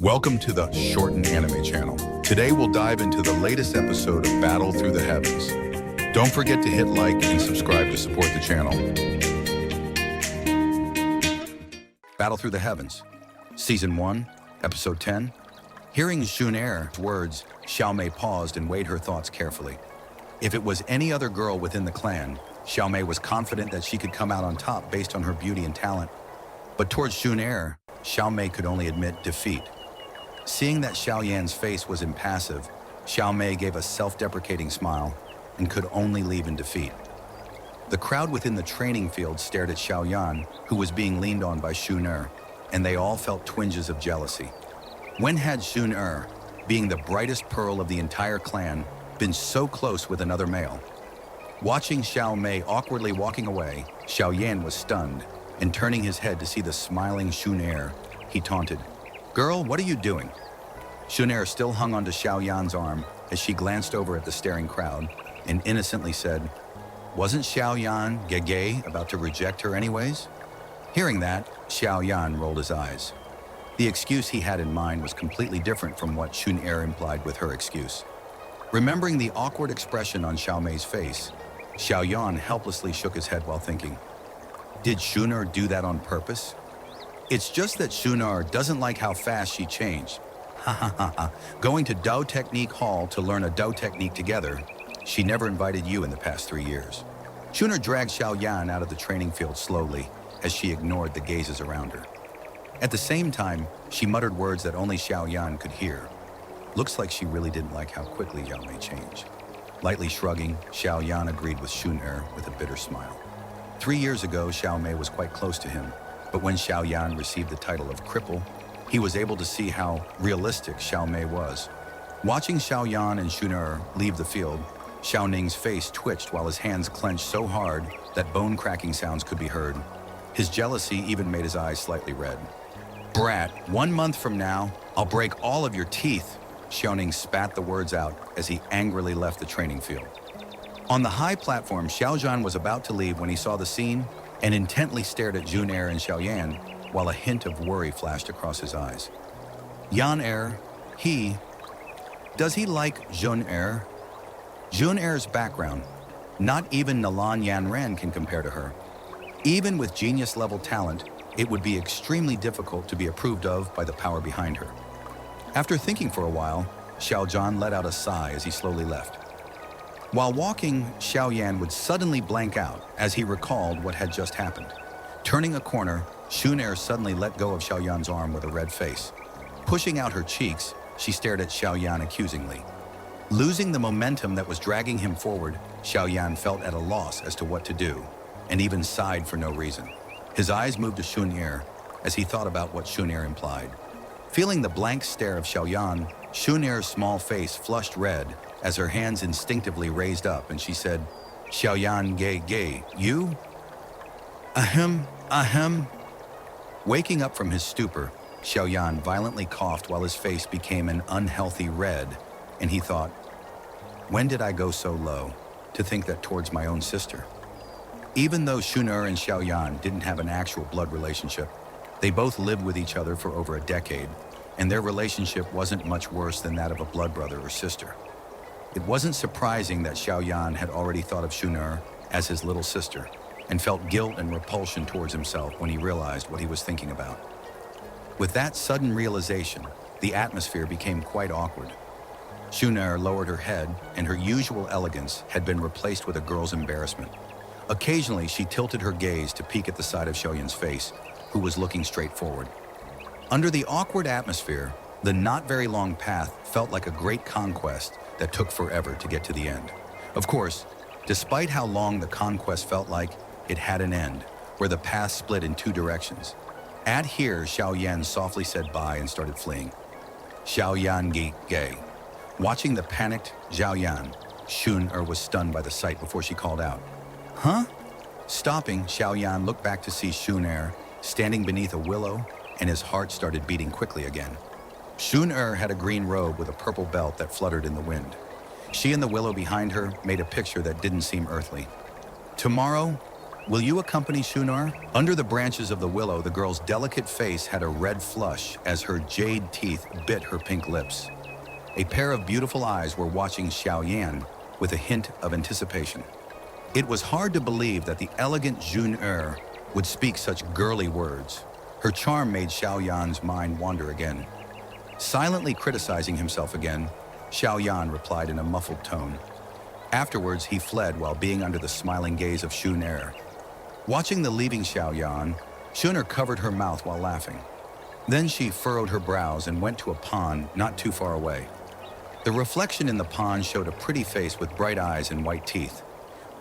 Welcome to the Shorten anime channel. Today we'll dive into the latest episode of Battle Through the Heavens. Don't forget to hit like and subscribe to support the channel. Battle Through the Heavens, Season 1, Episode 10. Hearing Shun'er's words, Xiaomei paused and weighed her thoughts carefully. If it was any other girl within the clan, Xiaomei was confident that she could come out on top based on her beauty and talent. But towards Shun'er, Xiaomei could only admit defeat. Seeing that Xiaoyan's face was impassive, Xiaomei gave a self-deprecating smile and could only leave in defeat. The crowd within the training field stared at Xiaoyan, who was being leaned on by Shun'er, and they all felt twinges of jealousy. When had Shun'er, being the brightest pearl of the entire clan, been so close with another male? Watching Xiaomei awkwardly walking away, Xiaoyan was stunned, and turning his head to see the smiling Shun'er, he taunted, "Girl, what are you doing?" Shun'er still hung onto Xiaoyan's arm as she glanced over at the staring crowd and innocently said, "Wasn't Xiaoyan gay about to reject her anyways?" Hearing that, Xiaoyan rolled his eyes. The excuse he had in mind was completely different from what Shun'er implied with her excuse. Remembering the awkward expression on Xiaomei's face, Xiaoyan helplessly shook his head while thinking, did Shun'er do that on purpose? It's just that Shun'er doesn't like how fast she changed. Ha ha ha ha. Going to Dou Technique Hall to learn a Dou technique together, she never invited you in the past 3 years. Shun'er dragged Xiaoyan out of the training field slowly as she ignored the gazes around her. At the same time, she muttered words that only Xiaoyan could hear. Looks like she really didn't like how quickly Xiaomei changed. Lightly shrugging, Xiaoyan agreed with Shun'er with a bitter smile. 3 years ago, Xiaomei was quite close to him, but when Xiaoyan received the title of cripple, he was able to see how realistic Xiaomei was. Watching Xiaoyan and Shun'er leave the field, Xiaoning's face twitched while his hands clenched so hard that bone-cracking sounds could be heard. His jealousy even made his eyes slightly red. "Brat, 1 month from now, I'll break all of your teeth," Xiaoning spat the words out as he angrily left the training field. On the high platform, Xiaozhan was about to leave when he saw the scene and intently stared at Jun'er and Xiaoyan while a hint of worry flashed across his eyes. Yan-er, does he like Jun'er? Jun'er's background, not even Nalan Yanran can compare to her. Even with genius-level talent, it would be extremely difficult to be approved of by the power behind her. After thinking for a while, Xiaozhan let out a sigh as he slowly left. While walking, Xiaoyan would suddenly blank out as he recalled what had just happened. Turning a corner, Shun'er suddenly let go of Xiaoyan's arm with a red face. Pushing out her cheeks, she stared at Xiaoyan accusingly. Losing the momentum that was dragging him forward, Xiaoyan felt at a loss as to what to do, and even sighed for no reason. His eyes moved to Shun'er as he thought about what Shun'er implied. Feeling the blank stare of Xiaoyan, Shun'er's small face flushed red as her hands instinctively raised up and she said, "Xiaoyan gay, you?" Ahem. Waking up from his stupor, Xiaoyan violently coughed while his face became an unhealthy red, and he thought, when did I go so low to think that towards my own sister? Even though Shun'er and Xiaoyan didn't have an actual blood relationship, they both lived with each other for over a decade, and their relationship wasn't much worse than that of a blood brother or sister. It wasn't surprising that Xiaoyan had already thought of Shun'er as his little sister, and felt guilt and repulsion towards himself when he realized what he was thinking about. With that sudden realization, the atmosphere became quite awkward. Shun'er lowered her head, and her usual elegance had been replaced with a girl's embarrassment. Occasionally, she tilted her gaze to peek at the side of Xiaoyan's face, who was looking straight forward. Under the awkward atmosphere, the not very long path felt like a great conquest that took forever to get to the end. Of course, despite how long the conquest felt like, it had an end, where the path split in 2 directions. At here, Xiaoyan softly said bye and started fleeing. Xiaoyan gay. Watching the panicked Xiaoyan, Shun'er was stunned by the sight before she called out, "Huh?" Stopping, Xiaoyan looked back to see Shun'er standing beneath a willow, and his heart started beating quickly again. Shun'er had a green robe with a purple belt that fluttered in the wind. She and the willow behind her made a picture that didn't seem earthly. Tomorrow, Will you accompany Shunar? Under the branches of the willow, the girl's delicate face had a red flush as her jade teeth bit her pink lips. A pair of beautiful eyes were watching Xiaoyan with a hint of anticipation. It was hard to believe that the elegant Jun would speak such girly words. Her charm made Xiaoyan's mind wander again. Silently criticizing himself again, Xiaoyan replied in a muffled tone. Afterwards, he fled while being under the smiling gaze of Shuner. Watching the leaving Xiaoyan, Shuner covered her mouth while laughing. Then she furrowed her brows and went to a pond not too far away. The reflection in the pond showed a pretty face with bright eyes and white teeth.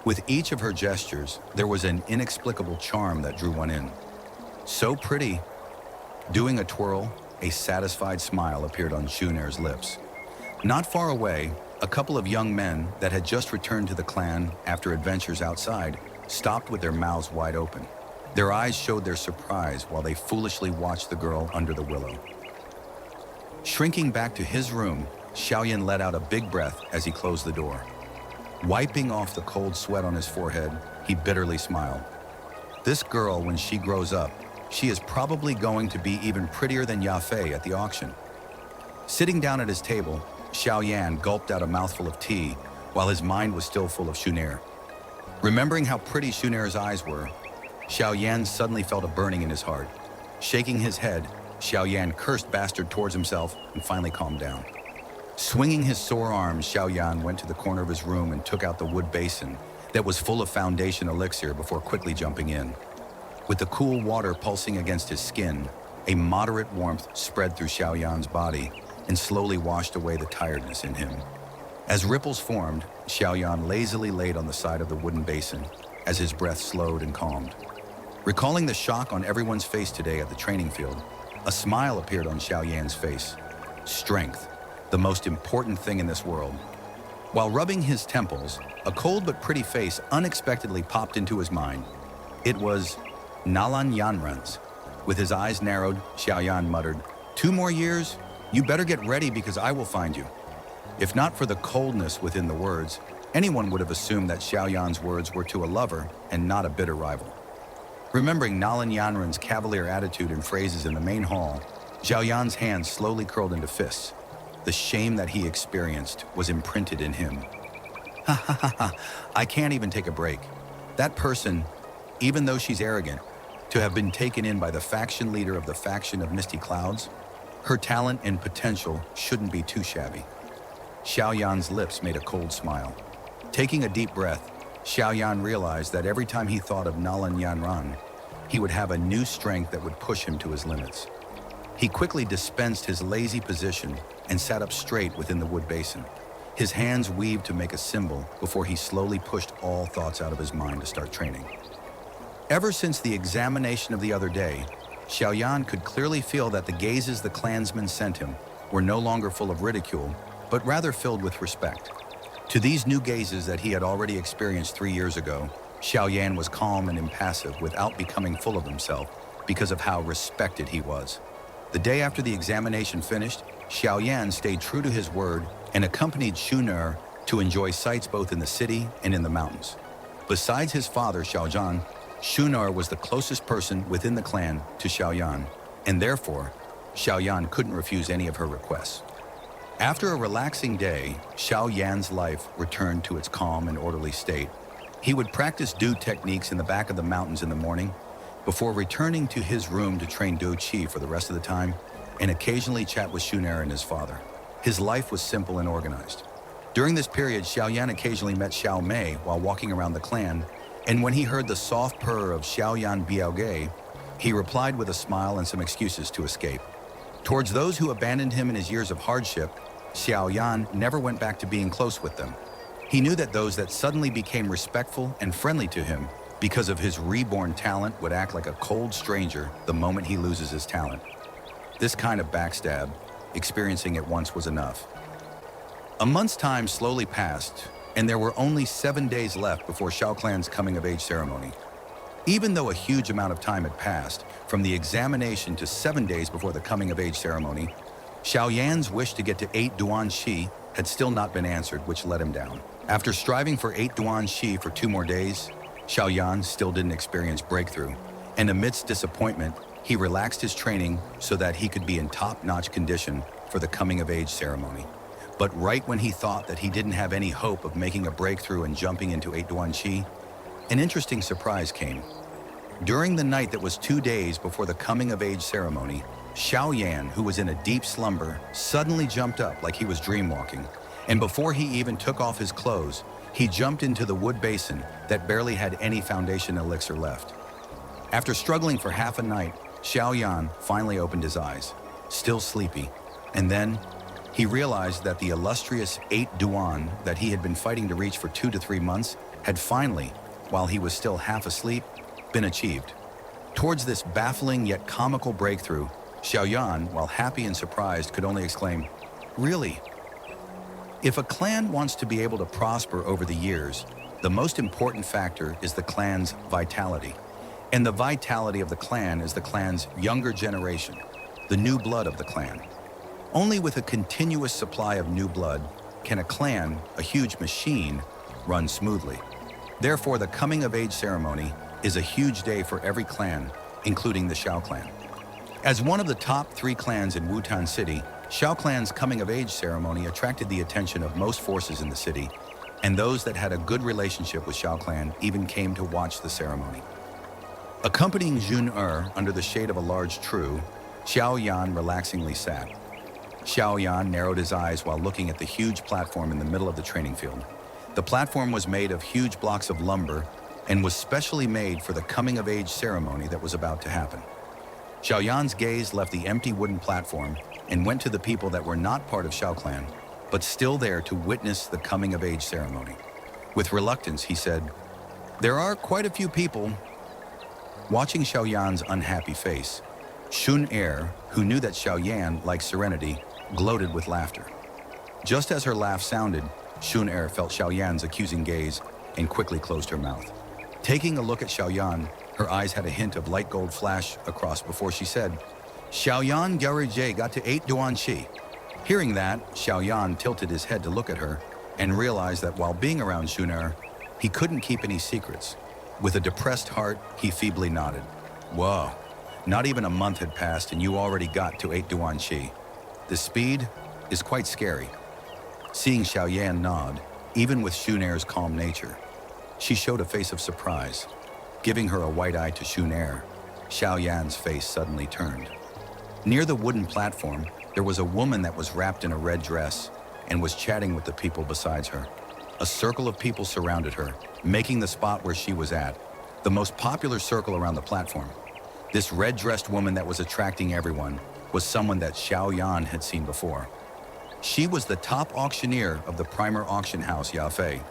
With each of her gestures, there was an inexplicable charm that drew one in. So pretty. Doing a twirl, a satisfied smile appeared on Shuner's lips. Not far away, a couple of young men that had just returned to the clan after adventures outside stopped with their mouths wide open. Their eyes showed their surprise while they foolishly watched the girl under the willow. Shrinking back to his room, Xiaoyan let out a big breath as he closed the door. Wiping off the cold sweat on his forehead, he bitterly smiled. This girl, when she grows up, she is probably going to be even prettier than Yafei at the auction. Sitting down at his table, Xiaoyan gulped out a mouthful of tea while his mind was still full of Shuner. Remembering how pretty Shuner's eyes were, Xiaoyan suddenly felt a burning in his heart. Shaking his head, Xiaoyan cursed bastard towards himself and finally calmed down. Swinging his sore arms, Xiaoyan went to the corner of his room and took out the wood basin that was full of foundation elixir before quickly jumping in. With the cool water pulsing against his skin, a moderate warmth spread through Xiaoyan's body and slowly washed away the tiredness in him. As ripples formed, Xiaoyan lazily laid on the side of the wooden basin as his breath slowed and calmed. Recalling the shock on everyone's face today at the training field, a smile appeared on Xiaoyan's face. Strength, the most important thing in this world. While rubbing his temples, a cold but pretty face unexpectedly popped into his mind. It was Nalan Yanran's. With his eyes narrowed, Xiaoyan muttered, 2 more years? You better get ready because I will find you. If not for the coldness within the words, anyone would have assumed that Xiaoyan's words were to a lover and not a bitter rival. Remembering Nalan Yanran's cavalier attitude and phrases in the main hall, Xiaoyan's hands slowly curled into fists. The shame that he experienced was imprinted in him. Ha ha ha ha, I can't even take a break. That person, even though she's arrogant, to have been taken in by the faction leader of the faction of Misty Clouds, her talent and potential shouldn't be too shabby. Xiaoyan's lips made a cold smile. Taking a deep breath, Xiaoyan realized that every time he thought of Nalan Yanran, he would have a new strength that would push him to his limits. He quickly dispensed his lazy position and sat up straight within the wood basin. His hands weaved to make a symbol before he slowly pushed all thoughts out of his mind to start training. Ever since the examination of the other day, Xiaoyan could clearly feel that the gazes the clansmen sent him were no longer full of ridicule, but rather filled with respect. To these new gazes that he had already experienced 3 years ago, Xiaoyan was calm and impassive without becoming full of himself because of how respected he was. The day after the examination finished, Xiaoyan stayed true to his word and accompanied Shuner to enjoy sights both in the city and in the mountains. Besides his father, Xiaozhan, Shuner was the closest person within the clan to Xiaoyan, and therefore, Xiaoyan couldn't refuse any of her requests. After a relaxing day, Xiaoyan's life returned to its calm and orderly state. He would practice Du techniques in the back of the mountains in the morning, before returning to his room to train Du Qi for the rest of the time, and occasionally chat with Shuner and his father. His life was simple and organized. During this period, Xiaoyan occasionally met Xiao Mei while walking around the clan, and when he heard the soft purr of Xiaoyan Biaogei, he replied with a smile and some excuses to escape. Towards those who abandoned him in his years of hardship, Xiaoyan never went back to being close with them. He knew that those that suddenly became respectful and friendly to him because of his reborn talent would act like a cold stranger the moment he loses his talent. This kind of backstab, experiencing it once was enough. A month's time slowly passed, and there were only 7 days left before Shao Clan's coming-of-age ceremony. Even though a huge amount of time had passed, from the examination to 7 days before the coming-of-age ceremony, Xiaoyan's wish to get to 8 Duan Shi had still not been answered, which let him down. After striving for 8 Duan Shi for 2 more days, Xiao Yan still didn't experience breakthrough, and amidst disappointment, he relaxed his training so that he could be in top-notch condition for the coming-of-age ceremony. But right when he thought that he didn't have any hope of making a breakthrough and jumping into 8 Duan Qi, an interesting surprise came. During the night that was 2 days before the coming-of-age ceremony, Xiao Yan, who was in a deep slumber, suddenly jumped up like he was dreamwalking, and before he even took off his clothes, he jumped into the wood basin that barely had any foundation elixir left. After struggling for half a night, Xiao Yan finally opened his eyes, still sleepy, and then he realized that the illustrious 8 Duan that he had been fighting to reach for 2 to 3 months had finally, while he was still half asleep, been achieved. Towards this baffling yet comical breakthrough, Xiao Yan, while happy and surprised, could only exclaim, "Really?" If a clan wants to be able to prosper over the years, the most important factor is the clan's vitality. And the vitality of the clan is the clan's younger generation, the new blood of the clan. Only with a continuous supply of new blood can a clan, a huge machine, run smoothly. Therefore, the coming-of-age ceremony is a huge day for every clan, including the Xiao clan. As one of the top 3 clans in Wutan City, Xiao clan's coming-of-age ceremony attracted the attention of most forces in the city, and those that had a good relationship with Xiao clan even came to watch the ceremony. Accompanying Jun under the shade of a large tree, Xiao Yan relaxingly sat. Xiao Yan narrowed his eyes while looking at the huge platform in the middle of the training field. The platform was made of huge blocks of lumber and was specially made for the coming-of-age ceremony that was about to happen. Xiao Yan's gaze left the empty wooden platform and went to the people that were not part of Xiao clan, but still there to witness the coming-of-age ceremony. With reluctance, he said, "There are quite a few people." Watching Xiao Yan's unhappy face, Shun who knew that Xiao Yan liked serenity, gloated with laughter. Just as her laugh sounded, Shun felt Xiao Yan's accusing gaze and quickly closed her mouth. Taking a look at Xiao Yan, her eyes had a hint of light gold flash across before she said, "Xiao Yan Gyarije got to 8 Duan Qi." Hearing that, Xiao Yan tilted his head to look at her and realized that while being around Shun he couldn't keep any secrets. With a depressed heart, he feebly nodded. "Whoa, not even a month had passed and you already got to 8 Duan Qi. The speed is quite scary." Seeing Xiao Yan nod, even with Shun calm nature, she showed a face of surprise. Giving her a white eye to Shun Xiao Yan's face suddenly turned. Near the wooden platform, there was a woman that was wrapped in a red dress and was chatting with the people besides her. A circle of people surrounded her, making the spot where she was at the most popular circle around the platform. This red-dressed woman that was attracting everyone was someone that Xiao Yan had seen before. She was the top auctioneer of the primer auction house Yafei.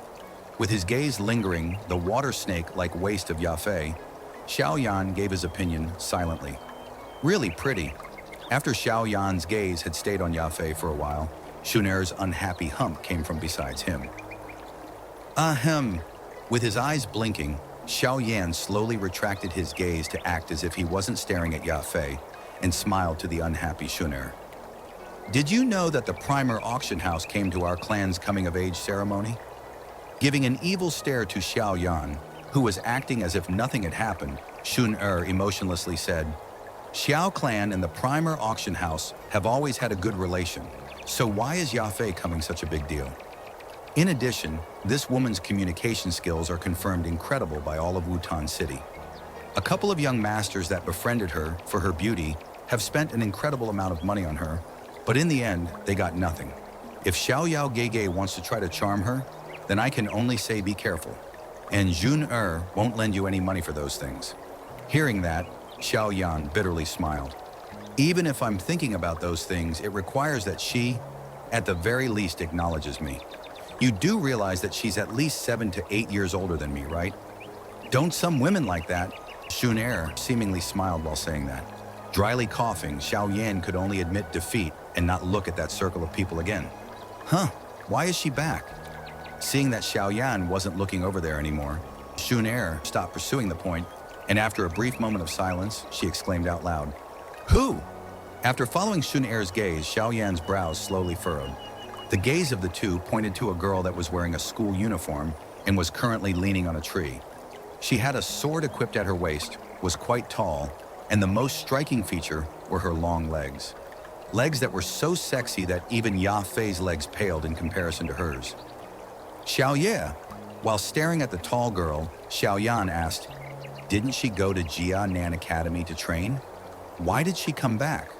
With his gaze lingering the water snake-like waist of Yafei, Xiao Yan gave his opinion silently. Really pretty. After Xiao Yan's gaze had stayed on Yafei for a while, Shun'er's unhappy hump came from besides him. Ahem. With his eyes blinking, Xiao Yan slowly retracted his gaze to act as if he wasn't staring at Yafei and smiled to the unhappy Shun'er. "Did you know that the primer auction house came to our clan's coming-of-age ceremony?" Giving an evil stare to Xiao Yan, who was acting as if nothing had happened, Shun emotionlessly said, "Xiao clan and the primer auction house have always had a good relation, so why is Yafei coming such a big deal?" In addition, this woman's communication skills are confirmed incredible by all of Wutan City. A couple of young masters that befriended her for her beauty have spent an incredible amount of money on her, but in the end, they got nothing. If Xiao Yao Gege wants to try to charm her, then I can only say be careful. And Jun won't lend you any money for those things. Hearing that, Xiao Yan bitterly smiled. Even if I'm thinking about those things, it requires that she, at the very least, acknowledges me. You do realize that she's at least 7 to 8 years older than me, right? Don't some women like that? Shun seemingly smiled while saying that. Dryly coughing, Xiao Yan could only admit defeat and not look at that circle of people again. Huh, why is she back? Seeing that Xiao Yan wasn't looking over there anymore, Shun stopped pursuing the point, and after a brief moment of silence, she exclaimed out loud, "Who?" After following Shun gaze, Xiao Yan's brows slowly furrowed. The gaze of the two pointed to a girl that was wearing a school uniform and was currently leaning on a tree. She had a sword equipped at her waist, was quite tall, and the most striking feature were her long legs. Legs that were so sexy that even Ya Fei's legs paled in comparison to hers. Xiao Ye, while staring at the tall girl, Xiao Yan asked, "Didn't she go to Jia Nan Academy to train? Why did she come back?"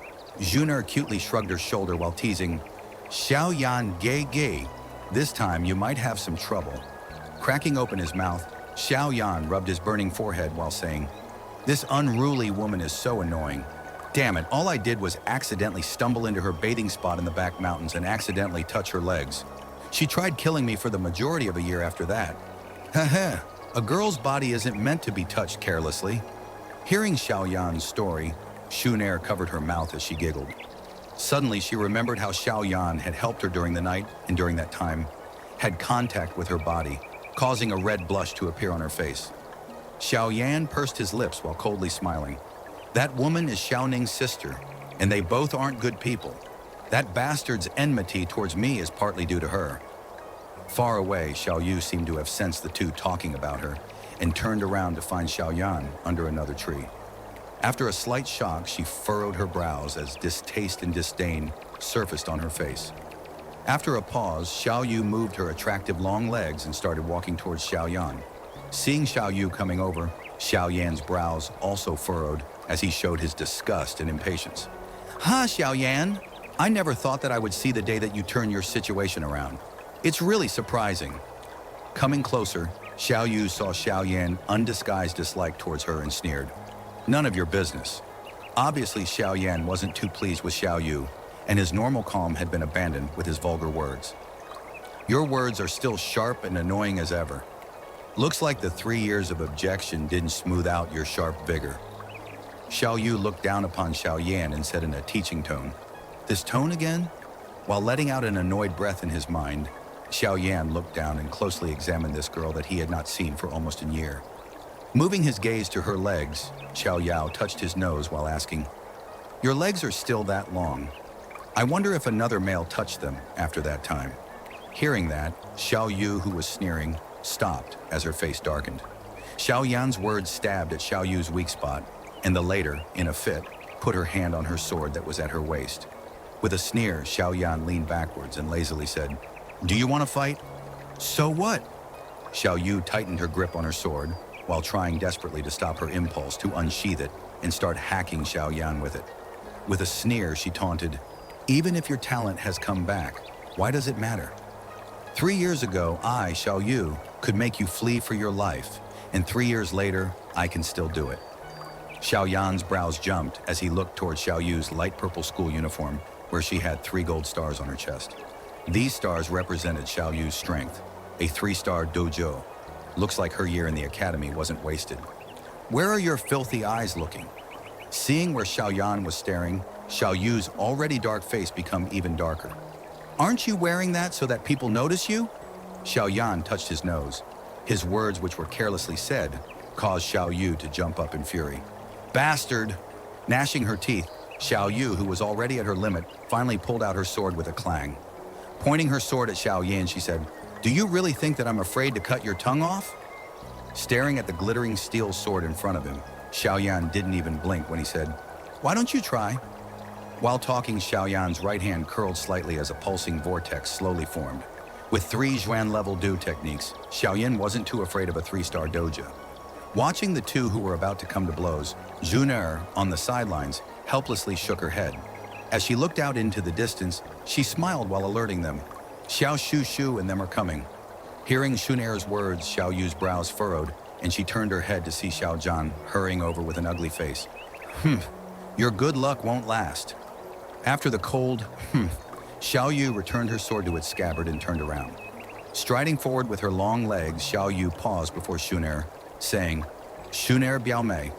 Juner cutely shrugged her shoulder while teasing, "Xiao Yan gay gay, this time you might have some trouble." Cracking open his mouth, Xiao Yan rubbed his burning forehead while saying, "This unruly woman is so annoying. Damn it, all I did was accidentally stumble into her bathing spot in the back mountains and accidentally touch her legs. She tried killing me for the majority of a year after that. Heh, a girl's body isn't meant to be touched carelessly." Hearing Xiao Yan's story, Shunair covered her mouth as she giggled. Suddenly, she remembered how Xiao Yan had helped her during the night and during that time had contact with her body, causing a red blush to appear on her face. Xiao Yan pursed his lips while coldly smiling. That woman is Xiao Ning's sister, and they both aren't good people. That bastard's enmity towards me is partly due to her. Far away, Xiao Yu seemed to have sensed the two talking about her and turned around to find Xiao Yan under another tree. After a slight shock, she furrowed her brows as distaste and disdain surfaced on her face. After a pause, Xiao Yu moved her attractive long legs and started walking towards Xiao Yan. Seeing Xiao Yu coming over, Xiao Yan's brows also furrowed as he showed his disgust and impatience. "Ha, Xiao Yan! I never thought that I would see the day that you turn your situation around. It's really surprising." Coming closer, Xiao Yu saw Xiao Yan's undisguised dislike towards her and sneered. "None of your business." Obviously, Xiao Yan wasn't too pleased with Xiao Yu, and his normal calm had been abandoned with his vulgar words. "Your words are still sharp and annoying as ever. Looks like the 3 years of objection didn't smooth out your sharp vigor." Xiao Yu looked down upon Xiao Yan and said in a teaching tone, "This tone again?" While letting out an annoyed breath in his mind, Xiao Yan looked down and closely examined this girl that he had not seen for almost a year. Moving his gaze to her legs, Xiao Yao touched his nose while asking, "Your legs are still that long. I wonder if another male touched them after that time." Hearing that, Xiao Yu, who was sneering, stopped as her face darkened. Xiao Yan's words stabbed at Xiao Yu's weak spot, and the later, in a fit, put her hand on her sword that was at her waist. With a sneer, Xiao Yan leaned backwards and lazily said, "Do you want to fight?" "So what?" Xiao Yu tightened her grip on her sword, while trying desperately to stop her impulse to unsheath it and start hacking Xiao Yan with it. With a sneer, she taunted, "Even if your talent has come back, why does it matter? 3 years ago, I, Xiao Yu, could make you flee for your life, and 3 years later, I can still do it." Xiao Yan's brows jumped as he looked toward Xiao Yu's light purple school uniform, where she had 3 gold stars on her chest. These stars represented Xiao Yu's strength, a 3-star dojo. Looks like her year in the academy wasn't wasted. "Where are your filthy eyes looking?" Seeing where Xiao Yan was staring, Xiao Yu's already dark face became even darker. "Aren't you wearing that so that people notice you?" Xiao Yan touched his nose. His words, which were carelessly said, caused Xiao Yu to jump up in fury. "Bastard!" Gnashing her teeth, Xiao Yu, who was already at her limit, finally pulled out her sword with a clang. Pointing her sword at Xiao Yan, she said, "Do you really think that I'm afraid to cut your tongue off?" Staring at the glittering steel sword in front of him, Xiao Yan didn't even blink when he said, "Why don't you try?" While talking, Xiao Yan's right hand curled slightly as a pulsing vortex slowly formed. With 3 Zhuan-level Do techniques, Xiao Yan wasn't too afraid of a 3-star dojo. Watching the two who were about to come to blows, Juner, on the sidelines, helplessly shook her head. As she looked out into the distance, she smiled while alerting them. "Xiao Shu Shu and them are coming." Hearing Shuner's words, Xiao Yu's brows furrowed, and she turned her head to see Xiao Zhan hurrying over with an ugly face. Your good luck won't last." After the cold, Xiao Yu returned her sword to its scabbard and turned around. Striding forward with her long legs, Xiao Yu paused before Shuner, saying, "Shuner Biaomei,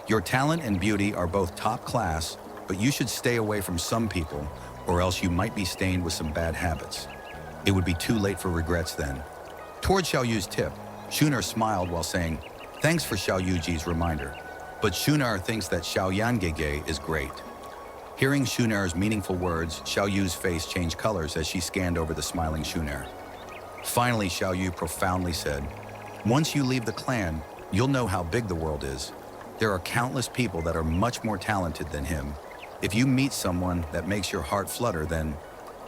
your talent and beauty are both top class, but you should stay away from some people, or else you might be stained with some bad habits. It would be too late for regrets then." Toward Xiao Yu's tip, Shuner smiled while saying, "Thanks for Xiao Yuji's reminder, but Shuner thinks that Xiao Yangege is great." Hearing Shuner's meaningful words, Xiao Yu's face changed colors as she scanned over the smiling Shuner. Finally, Xiao Yu profoundly said, "Once you leave the clan, you'll know how big the world is. There are countless people that are much more talented than him. If you meet someone that makes your heart flutter, then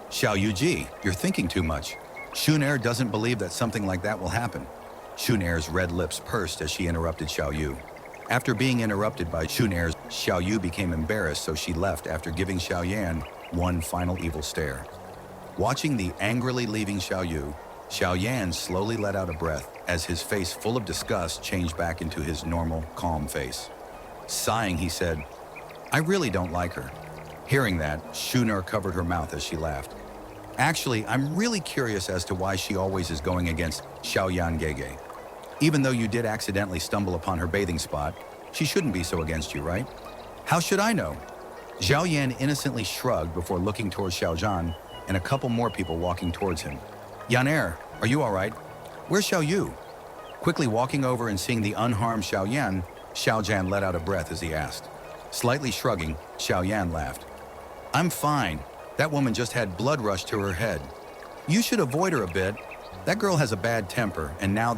Xiao Yuji, you're thinking too much. Shunair doesn't believe that something like that will happen. Shunair's red lips pursed as she interrupted Xiao Yu. After being interrupted by Shunair's, Xiao Yu became embarrassed, so she left after giving Xiao Yan one final evil stare. Watching the angrily leaving Xiao Yu, Xiao Yan slowly let out a breath as his face full of disgust changed back into his normal, calm face. Sighing, he said, "I really don't like her." Hearing that, Shunair covered her mouth as she laughed. "Actually, I'm really curious as to why she always is going against Xiaoyan Gege. Even though you did accidentally stumble upon her bathing spot, she shouldn't be so against you, right?" "How should I know?" Zhao Yan innocently shrugged before looking towards Xiao Zhan and a couple more people walking towards him. "Yan, are you all right? Where's Xiao Yu?" Quickly walking over and seeing the unharmed Xiao Yan, Xiao Zhan let out a breath as he asked. Slightly shrugging, Xiao Yan laughed. "I'm fine. That woman just had blood rush to her head. You should avoid her a bit. That girl has a bad temper, and now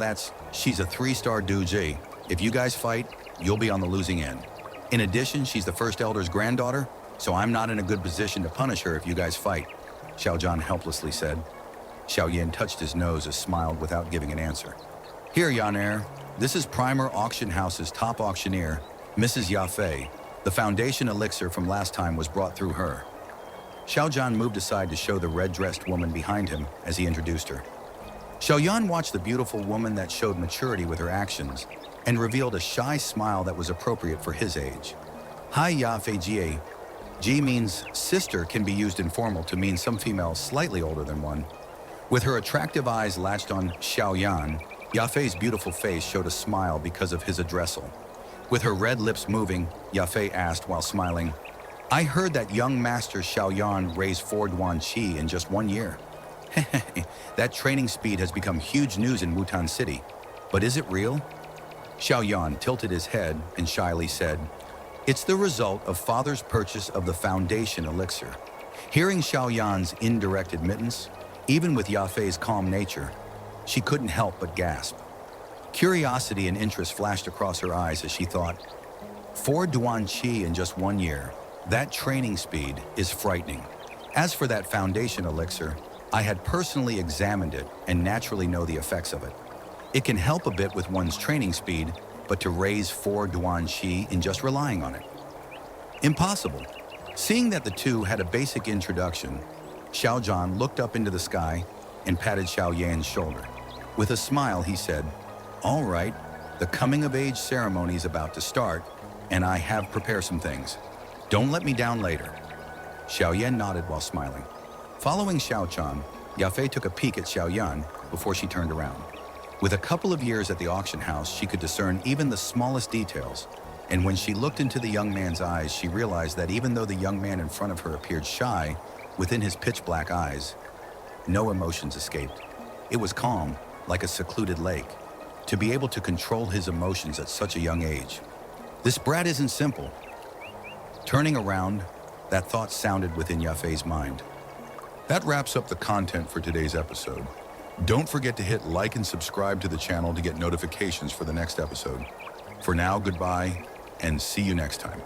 she's a 3-star doji. If you guys fight, you'll be on the losing end. In addition, she's the First Elder's granddaughter, so I'm not in a good position to punish her if you guys fight," Xiao Zhan helplessly said. Xiao Yan touched his nose and smiled without giving an answer. "Here, Yan, this is Primer Auction House's top auctioneer, Mrs. Yafei. The foundation elixir from last time was brought through her." Xiao Zhan moved aside to show the red-dressed woman behind him as he introduced her. Xiao Yan watched the beautiful woman that showed maturity with her actions and revealed a shy smile that was appropriate for his age. "Hi, Yafei Jie." Ji means sister, can be used informal to mean some female slightly older than one. With her attractive eyes latched on Xiao Yan, Yafei's beautiful face showed a smile because of his addressal. With her red lips moving, Yafei asked while smiling, "I heard that young master Xiao Yan raised 4 Duan Qi in just 1 year. That training speed has become huge news in Wutan City. But is it real?" Xiao Yan tilted his head and shyly said, "It's the result of father's purchase of the foundation elixir." Hearing Xiao Yan's indirect admittance, even with Yafei's calm nature, she couldn't help but gasp. Curiosity and interest flashed across her eyes as she thought, 4 Duan Qi in just 1 year. That training speed is frightening. As for that foundation elixir, I had personally examined it and naturally know the effects of it. It can help a bit with one's training speed, but to raise 4 Duan Qi in just relying on it? Impossible. Seeing that the two had a basic introduction, Xiao Zhan looked up into the sky and patted Xiao Yan's shoulder. With a smile, he said, "All right, the coming-of-age ceremony is about to start, and I have prepared some things. Don't let me down later." Xiao Yan nodded while smiling. Following Xiao Chan, Yafei took a peek at Xiao Yan before she turned around. With a couple of years at the auction house, she could discern even the smallest details, and when she looked into the young man's eyes, she realized that even though the young man in front of her appeared shy, within his pitch-black eyes, no emotions escaped. It was calm, like a secluded lake. To be able to control his emotions at such a young age. This brat isn't simple. Turning around, that thought sounded within Yafei's mind. That wraps up the content for today's episode. Don't forget to hit like and subscribe to the channel to get notifications for the next episode. For now, goodbye, and see you next time.